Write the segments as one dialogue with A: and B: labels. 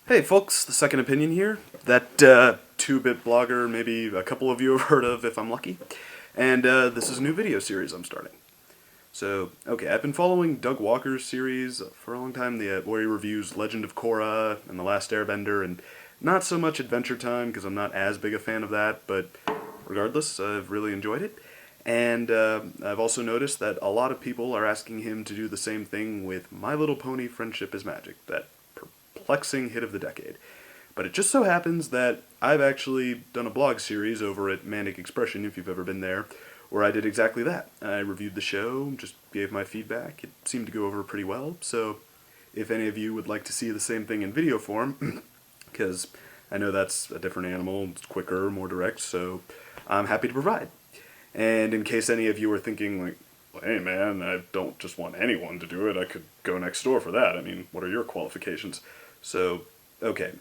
A: Hey folks, the Second Opinion here. That two-bit blogger maybe a couple of you have heard of if I'm lucky. And this is a new video series I'm starting. So, okay, I've been following Doug Walker's series for a long time, where he reviews Legend of Korra and The Last Airbender, and not so much Adventure Time, because I'm not as big a fan of that, but regardless, I've really enjoyed it. And I've also noticed that a lot of people are asking him to do the same thing with My Little Pony Friendship is Magic, that perplexing hit of the decade. But it just so happens that I've actually done a blog series over at Manic Expression, if you've ever been there, where I did exactly that. I reviewed the show, just gave my feedback. It seemed to go over pretty well, so if any of you would like to see the same thing in video form, because I know that's a different animal, it's quicker, more direct, so I'm happy to provide. And in case any of you are thinking, like, well, hey man, I don't just want anyone to do it, I could go next door for that. I mean, what are your qualifications? So, okay,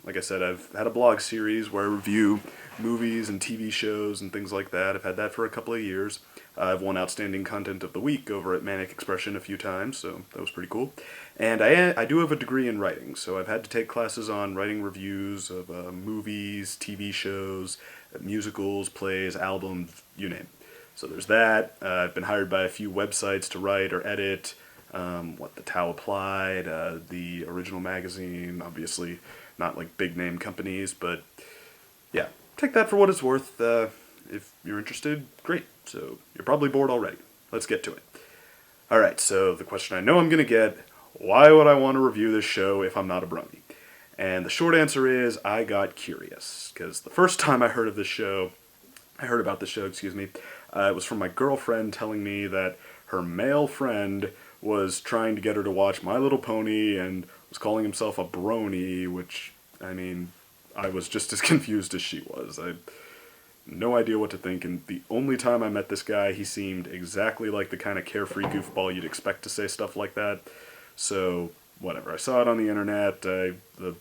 A: like I said, I've had a blog series where I review movies and TV shows and things like that. I've had that for a couple of years. I've won Outstanding Content of the Week over at Manic Expression a few times, so that was pretty cool. And I do have a degree in writing, so I've had to take classes on writing reviews of movies, TV shows, musicals, plays, albums, you name it. So there's that. I've been hired by a few websites to write or edit. The Tao Applied, the Original Magazine, obviously not like big name companies, but yeah, take that for what it's worth. If you're interested, great. So you're probably bored already. Let's get to it. Alright, so the question I know I'm going to get, why would I want to review this show if I'm not a brony? And the short answer is, I got curious, because the first time I heard about this show, it was from my girlfriend telling me that her male friend was trying to get her to watch My Little Pony and was calling himself a brony, which, I mean, I was just as confused as she was. I had no idea what to think, and the only time I met this guy, he seemed exactly like the kind of carefree goofball you'd expect to say stuff like that. So, whatever. I saw it on the internet, the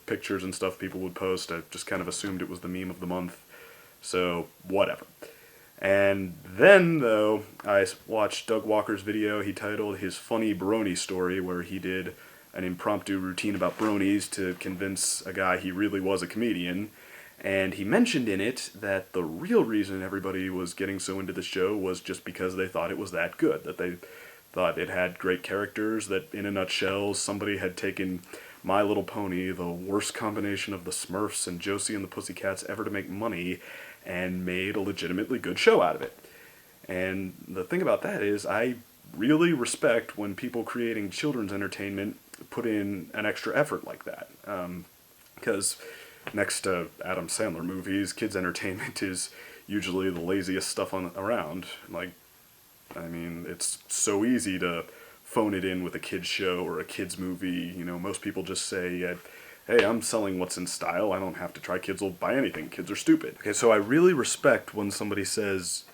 A: pictures and stuff people would post, I just kind of assumed it was the meme of the month. So, whatever. And then, though, I watched Doug Walker's video he titled his Funny Brony Story, where he did an impromptu routine about bronies to convince a guy he really was a comedian. And he mentioned in it that the real reason everybody was getting so into the show was just because they thought it was that good, that they thought it had great characters, that in a nutshell, somebody had taken My Little Pony, the worst combination of the Smurfs and Josie and the Pussycats ever to make money, and made a legitimately good show out of it. And the thing about that is, I really respect when people creating children's entertainment put in an extra effort like that. Because next to Adam Sandler movies, kids' entertainment is usually the laziest stuff around. Like, I mean, it's so easy to phone it in with a kid's show or a kid's movie. You know, most people just say, hey, I'm selling what's in style, I don't have to try, kids will buy anything, kids are stupid. Okay, so I really respect when somebody says,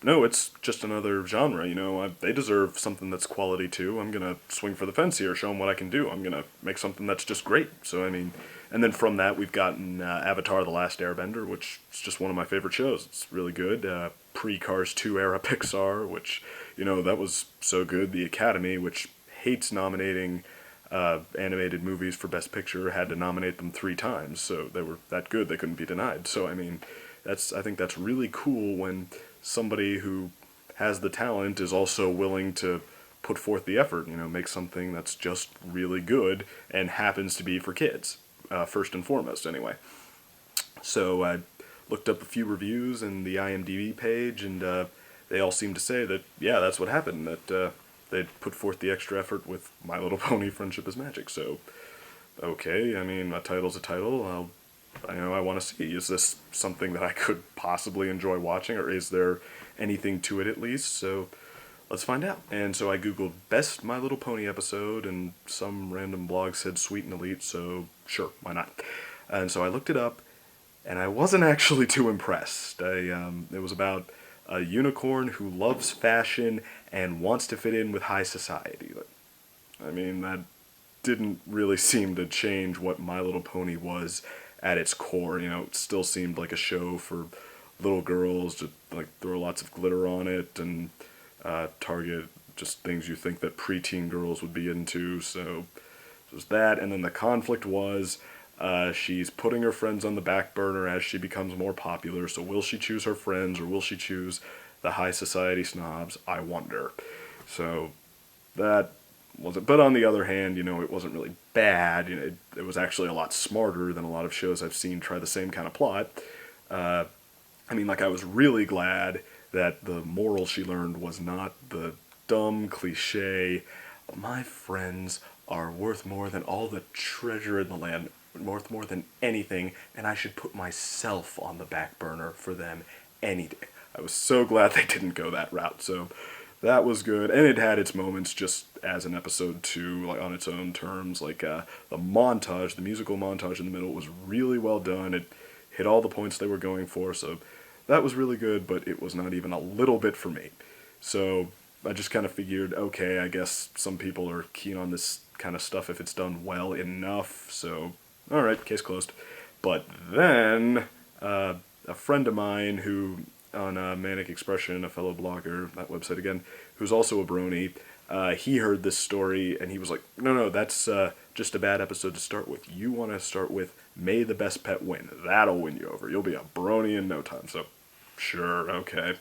A: no, it's just another genre, they deserve something that's quality too, I'm gonna swing for the fence here, show them what I can do, I'm gonna make something that's just great. So, I mean, and then from that we've gotten Avatar: The Last Airbender, which is just one of my favorite shows. It's really good. Pre-Cars 2 era Pixar, which, that was so good. The Academy, which hates nominating animated movies for Best Picture, had to nominate them 3 times, so they were that good they couldn't be denied. So, I mean, I think that's really cool when somebody who has the talent is also willing to put forth the effort, make something that's just really good and happens to be for kids. First and foremost, anyway. So I looked up a few reviews in the IMDb page, and they all seem to say that, yeah, that's what happened, that they'd put forth the extra effort with My Little Pony Friendship is Magic. So, okay, I mean, a title's a title. I want to see, is this something that I could possibly enjoy watching, or is there anything to it at least? So, let's find out. And so I googled best My Little Pony episode, and some random blog said Sweet and Elite, so sure, why not? And so I looked it up, and I wasn't actually too impressed. It was about a unicorn who loves fashion and wants to fit in with high society. I mean, that didn't really seem to change what My Little Pony was at its core. It still seemed like a show for little girls to like throw lots of glitter on it and target just things you think that preteen girls would be into. So there's that, and then the conflict was she's putting her friends on the back burner as she becomes more popular, so will she choose her friends or will she choose the high society snobs? I wonder. So that wasn't, but on the other hand, you know, it wasn't really bad. You know, it was actually a lot smarter than a lot of shows I've seen try the same kind of plot. I mean, like, I was really glad that the moral she learned was not the dumb cliche, my friends are worth more than all the treasure in the land, worth more than anything, and I should put myself on the back burner for them any day. I was so glad they didn't go that route, so that was good, and it had its moments just as an episode too, like on its own terms. Like the montage, the musical montage in the middle was really well done. It hit all the points they were going for, so that was really good, but it was not even a little bit for me. So I just kind of figured, okay, I guess some people are keen on this kind of stuff if it's done well enough, so alright, case closed. But then, a friend of mine who, on Manic Expression, a fellow blogger, that website again, who's also a brony, he heard this story and he was like, no, that's just a bad episode to start with. You want to start with May the Best Pet Win. That'll win you over. You'll be a brony in no time. So, sure, okay.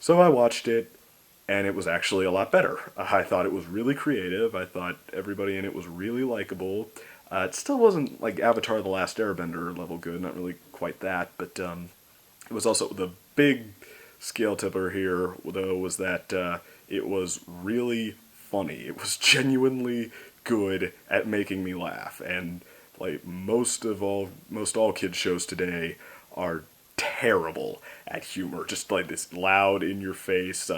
A: So I watched it, and it was actually a lot better. I thought it was really creative. I thought everybody in it was really likable. It still wasn't like Avatar The Last Airbender level good, not really quite that, but it was also, the big scale tipper here, though, was that it was really funny. It was genuinely good at making me laugh, and like most all kids shows today are terrible at humor, just like this loud in your face,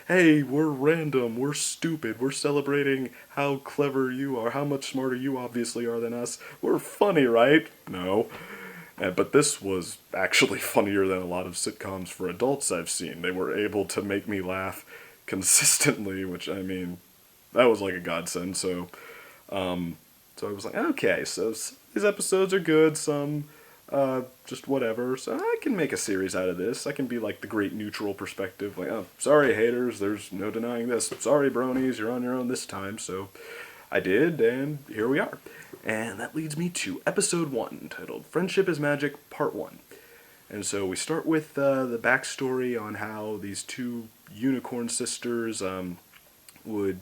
A: hey, we're random, we're stupid, we're celebrating how clever you are, how much smarter you obviously are than us, we're funny, right? No. But this was actually funnier than a lot of sitcoms for adults I've seen. They were able to make me laugh consistently, which, I mean, that was like a godsend. So I was like, okay, so these episodes are good, some just whatever, so I can make a series out of this. I can be like the great neutral perspective, like, oh, sorry haters, there's no denying this. Sorry bronies, you're on your own this time. So I did, and here we are. And that leads me to episode 1, titled Friendship is Magic, Part 1. And so we start with the backstory on how these two unicorn sisters would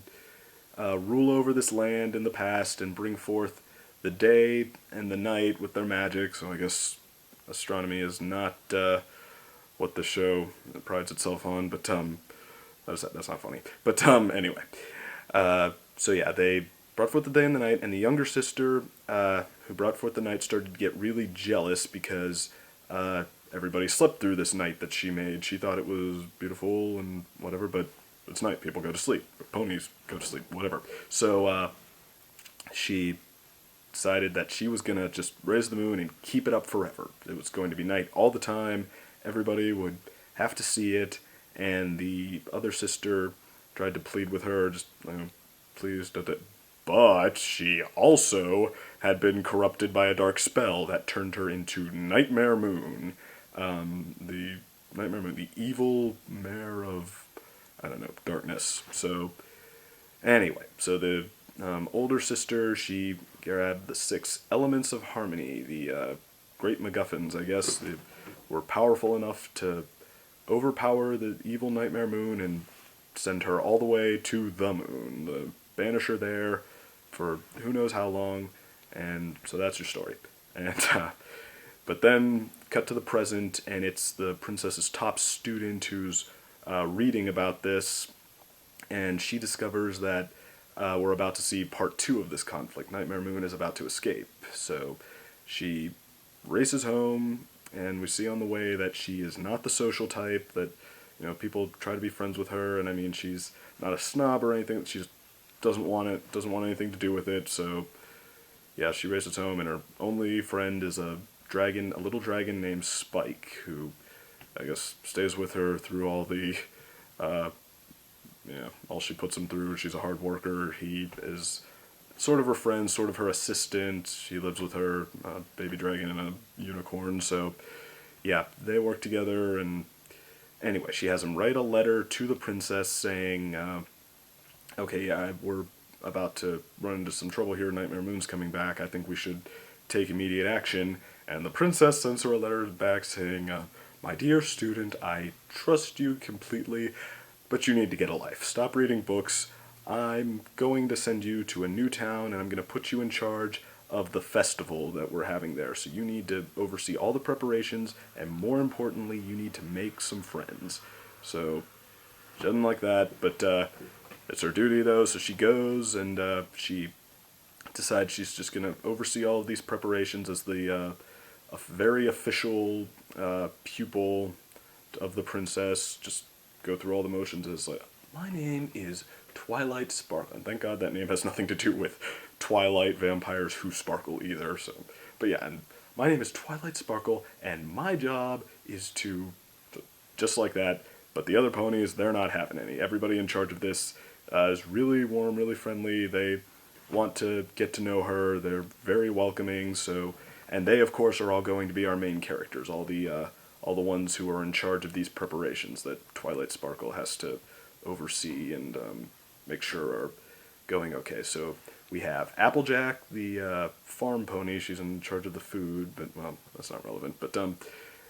A: rule over this land in the past and bring forth the day and the night with their magic. So I guess astronomy is not what the show prides itself on, but that's not funny. But anyway, so yeah, they brought forth the day and the night, and the younger sister who brought forth the night started to get really jealous because everybody slept through this night that she made. She thought it was beautiful and whatever, but it's night. People go to sleep. Ponies go to sleep. Whatever. So she decided that she was going to just raise the moon and keep it up forever. It was going to be night all the time. Everybody would have to see it, and the other sister tried to plead with her, just, please don't. But she also had been corrupted by a dark spell that turned her into Nightmare Moon. The Nightmare Moon, the evil mare of, darkness. So, anyway, so the older sister, she grabbed the 6 elements of harmony, the great MacGuffins, I guess. They were powerful enough to overpower the evil Nightmare Moon and send her all the way to the moon, banish her there for who knows how long, and so that's your story. And but then cut to the present, and it's the princess's top student who's reading about this, and she discovers that we're about to see part 2 of this conflict. Nightmare Moon is about to escape, so she races home, and we see on the way that she is not the social type, that, people try to be friends with her, and I mean, she's not a snob or anything, she just doesn't want anything to do with it. So yeah, she races home, and her only friend is a little dragon named Spike, who I guess stays with her through all the all she puts him through. She's a hard worker. He is sort of her friend, sort of her assistant. She lives with her, baby dragon and a unicorn. So yeah, they work together, and anyway, she has him write a letter to the princess saying, okay, yeah, we're about to run into some trouble here. Nightmare Moon's coming back. I think we should take immediate action. And the princess sends her a letter back saying, my dear student, I trust you completely, but you need to get a life. Stop reading books. I'm going to send you to a new town, and I'm going to put you in charge of the festival that we're having there. So you need to oversee all the preparations, and more importantly, you need to make some friends. So she doesn't like that, but it's her duty, though, so she goes, and she decides she's just going to oversee all of these preparations as the a very official pupil of the princess, just go through all the motions as like, my name is Twilight Sparkle. And thank God that name has nothing to do with Twilight vampires who sparkle either. So, but yeah, and my name is Twilight Sparkle, and my job is to, just like that. But the other ponies, they're not having any. Everybody in charge of this is really warm, really friendly. They want to get to know her. They're very welcoming. So, and they, of course, are all going to be our main characters. All the ones who are in charge of these preparations that Twilight Sparkle has to oversee and make sure are going okay. So we have Applejack, the farm pony. She's in charge of the food, but, well, that's not relevant. But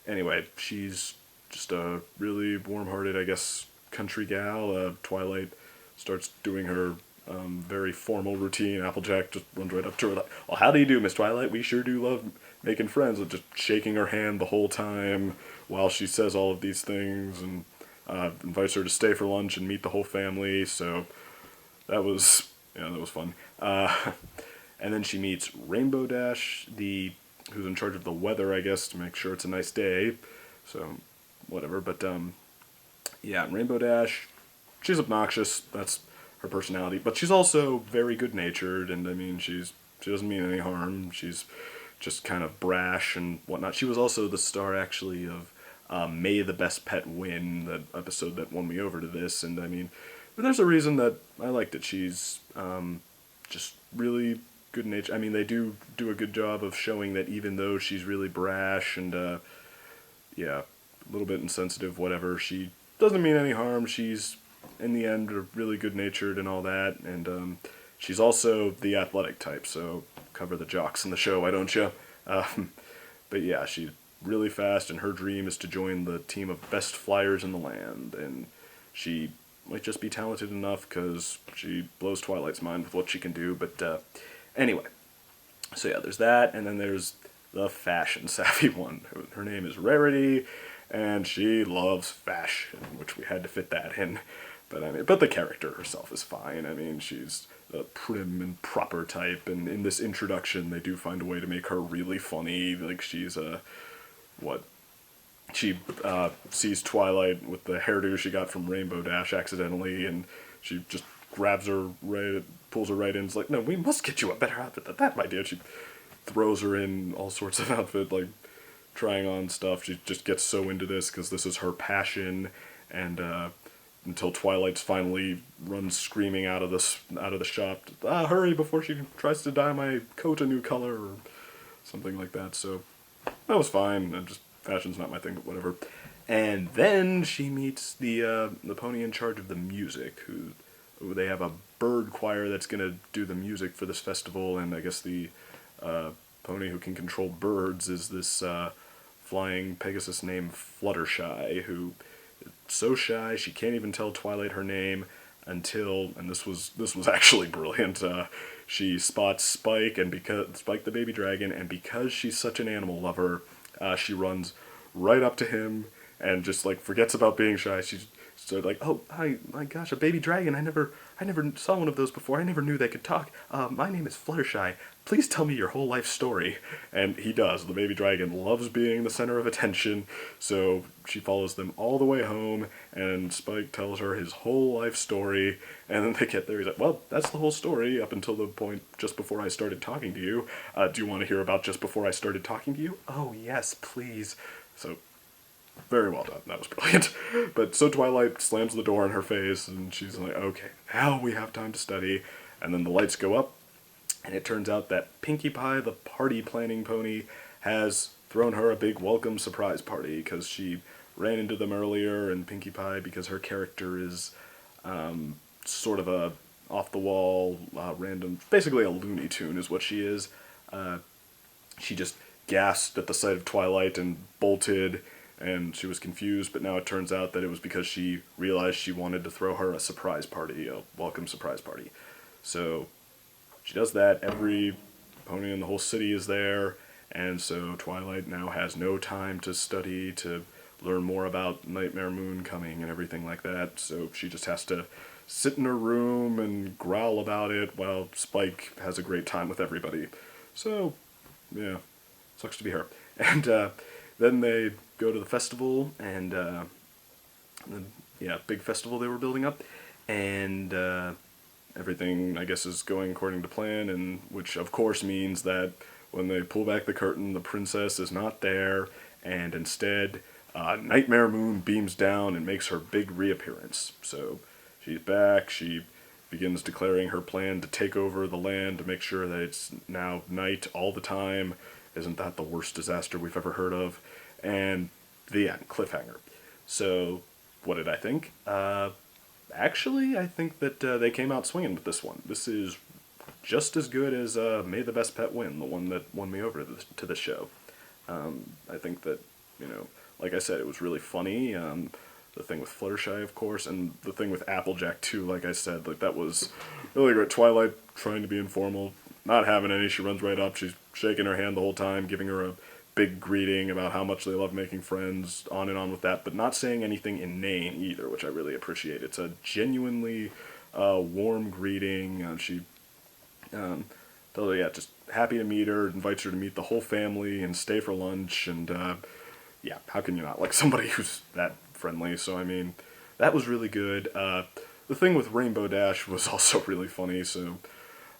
A: anyway, she's just a really warm-hearted, I guess, country gal. Twilight starts doing her very formal routine. Applejack just runs right up to her like, well, how do you do, Miss Twilight? We sure do love making friends. And just shaking her hand the whole time while she says all of these things, and invites her to stay for lunch and meet the whole family. So that was fun. And then she meets Rainbow Dash, who's in charge of the weather, I guess, to make sure it's a nice day. So whatever. But yeah, Rainbow Dash, she's obnoxious. That's her personality. But she's also very good-natured, and I mean, she doesn't mean any harm. She's just kind of brash and whatnot. She was also the star, actually, of May the Best Pet Win, that episode that won me over to this, and I mean, there's a reason that I liked it. She's just really good-natured. I mean, they do a good job of showing that even though she's really brash and, yeah, a little bit insensitive, whatever, she doesn't mean any harm. She's, in the end, really good-natured and all that, and she's also the athletic type, so cover the jocks in the show, why don't you? But yeah, she's really fast, and her dream is to join the team of best flyers in the land, and she might just be talented enough because she blows Twilight's mind with what she can do. But anyway, so yeah, there's that, and then there's the fashion-savvy one. Her name is Rarity, and she loves fashion, which we had to fit that in. But the character herself is fine. I mean, she's a prim and proper type, and in this introduction, they do find a way to make her really funny. Like, she's she sees Twilight with the hairdo she got from Rainbow Dash accidentally, and she just grabs her pulls her right in. It's like, no, we must get you a better outfit than that, my dear. She throws her in all sorts of outfit, like trying on stuff. She just gets so into this because this is her passion, and until Twilight's finally runs screaming out of the shop, hurry before she tries to dye my coat a new color or something like that. So that was fine. Fashion's not my thing, but whatever. And then she meets the pony in charge of the music, who they have a bird choir that's gonna do the music for this festival, and I guess the pony who can control birds is this flying Pegasus named Fluttershy, who is so shy she can't even tell Twilight her name until, and this was actually brilliant, she spots Spike the baby dragon, and because she's such an animal lover, she runs right up to him and just like forgets about being shy. She's sort of like, oh, hi, my gosh, a baby dragon. I never saw one of those before. I never knew they could talk. My name is Fluttershy. Please tell me your whole life story. And he does. The baby dragon loves being the center of attention, so she follows them all the way home, and Spike tells her his whole life story, and then they get there. He's like, well, that's the whole story up until the point just before I started talking to you. Do you want to hear about just before I started talking to you? Oh, yes, please. So, very well done. That was brilliant. But so Twilight slams the door in her face, and she's like, okay, now we have time to study. And then the lights go up, and it turns out that Pinkie Pie, the party planning pony, has thrown her a big welcome surprise party, because she ran into them earlier, and Pinkie Pie, because her character is sort of a off-the-wall, random, basically a Looney Tune is what she is. She just gasped at the sight of Twilight and bolted, and she was confused, but now it turns out that it was because she realized she wanted to throw her a surprise party, a welcome surprise party. So she does that, every pony in the whole city is there, and so Twilight now has no time to study, to learn more about Nightmare Moon coming and everything like that, so she just has to sit in her room and growl about it while Spike has a great time with everybody. So, yeah, sucks to be her. And then they go to the festival, and big festival they were building up, and everything, I guess, is going according to plan, and which of course means that when they pull back the curtain, the princess is not there, and instead, Nightmare Moon beams down and makes her big reappearance. So she's back, she begins declaring her plan to take over the land to make sure that it's now night all the time. Isn't that the worst disaster we've ever heard of? And the end, cliffhanger. So, what did I think? Actually, I think that they came out swinging with this one. This is just as good as May the Best Pet Win, the one that won me over to the show. I think that, like I said, it was really funny. The thing with Fluttershy, of course, and the thing with Applejack, too, like I said, like that was really great. Twilight trying to be informal, not having any. She runs right up, she's shaking her hand the whole time, giving her a big greeting about how much they love making friends, on and on with that, but not saying anything inane either, which I really appreciate. It's a genuinely warm greeting. She tells her, just happy to meet her, invites her to meet the whole family and stay for lunch, and how can you not like somebody who's that friendly? So, I mean, that was really good. The thing with Rainbow Dash was also really funny, so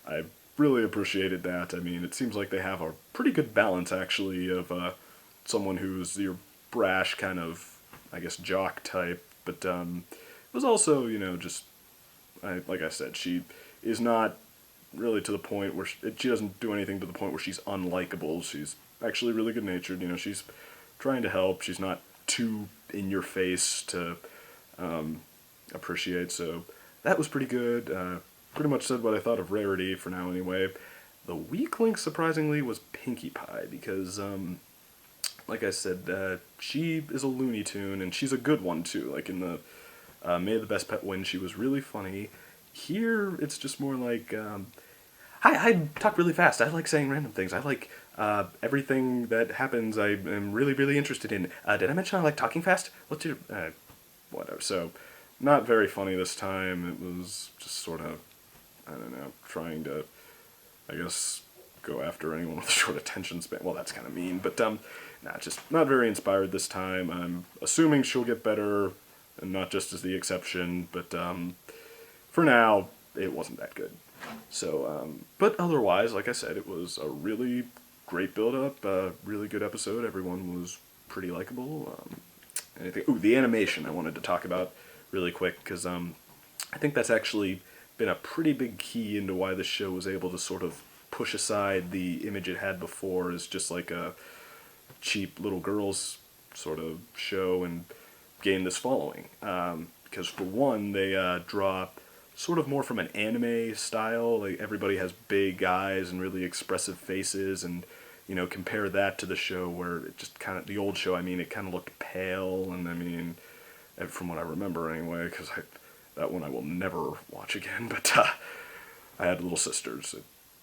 A: I really appreciated that. I mean, it seems like they have a pretty good balance, actually, of someone who's your brash kind of, I guess, jock type, but was also, like I said, she is not really to the point where she doesn't do anything to the point where she's unlikable. She's actually really good-natured, she's trying to help. She's not too in your face to appreciate, so that was pretty good. Pretty much said what I thought of Rarity for now anyway. The weak link, surprisingly, was Pinkie Pie, because, like I said, she is a Looney Tune, and she's a good one, too. Like in the May the Best Pet Win, she was really funny. Here, it's just more like, I talk really fast. I like saying random things. I like everything that happens. I am really, really interested in. Did I mention I like talking fast? What's your... whatever. So, not very funny this time. It was just sort of, I don't know, trying to, I guess, go after anyone with a short attention span. Well, that's kind of mean, but, just not very inspired this time. I'm assuming she'll get better, and not just as the exception, but, for now, it wasn't that good. So, but otherwise, like I said, it was a really great build-up, really good episode. Everyone was pretty likable. The animation I wanted to talk about really quick, because I think that's actually been a pretty big key into why the show was able to sort of push aside the image it had before as just like a cheap little girls sort of show and gain this following. Because for one, they draw sort of more from an anime style. Like everybody has big eyes and really expressive faces, and compare that to the show where it just kind of, the old show, it kind of looked pale, and from what I remember anyway, because that one I will never watch again, but I had little sisters, so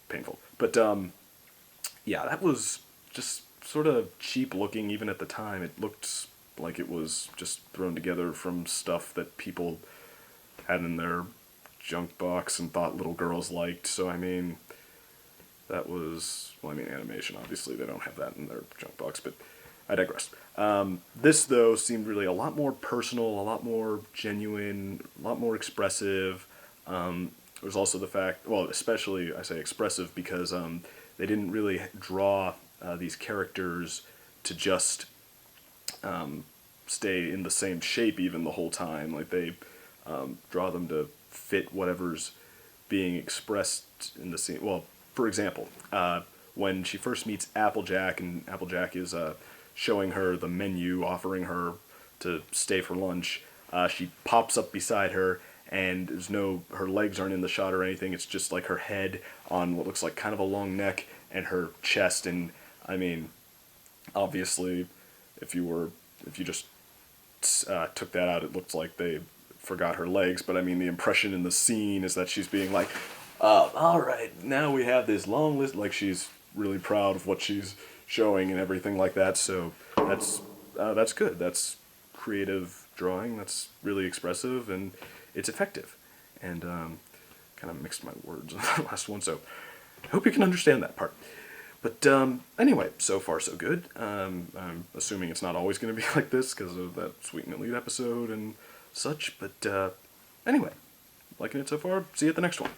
A: painful. But that was just sort of cheap looking even at the time. It looked like it was just thrown together from stuff that people had in their junk box and thought little girls liked, so that was, animation, obviously, they don't have that in their junk box, but I digress. This, though, seemed really a lot more personal, a lot more genuine, a lot more expressive. There's also the fact, well, especially, I say expressive, because they didn't really draw these characters to just stay in the same shape even the whole time. Like, they draw them to fit whatever's being expressed in the scene. Well, for example, when she first meets Applejack, and Applejack is showing her the menu, offering her to stay for lunch, she pops up beside her, and her legs aren't in the shot or anything. It's just like her head on what looks like kind of a long neck and her chest. And I mean, obviously, if you just took that out, it looks like they forgot her legs. But I mean, the impression in the scene is that she's being like, all right, now we have this long list. Like, she's really proud of what she's showing and everything like that. So that's good. That's creative drawing. That's really expressive, and it's effective. And kind of mixed my words on the last one, so I hope you can understand that part. But anyway, so far so good. I'm assuming it's not always going to be like this because of that Sweet and Elite episode and such. But anyway, liking it so far. See you at the next one.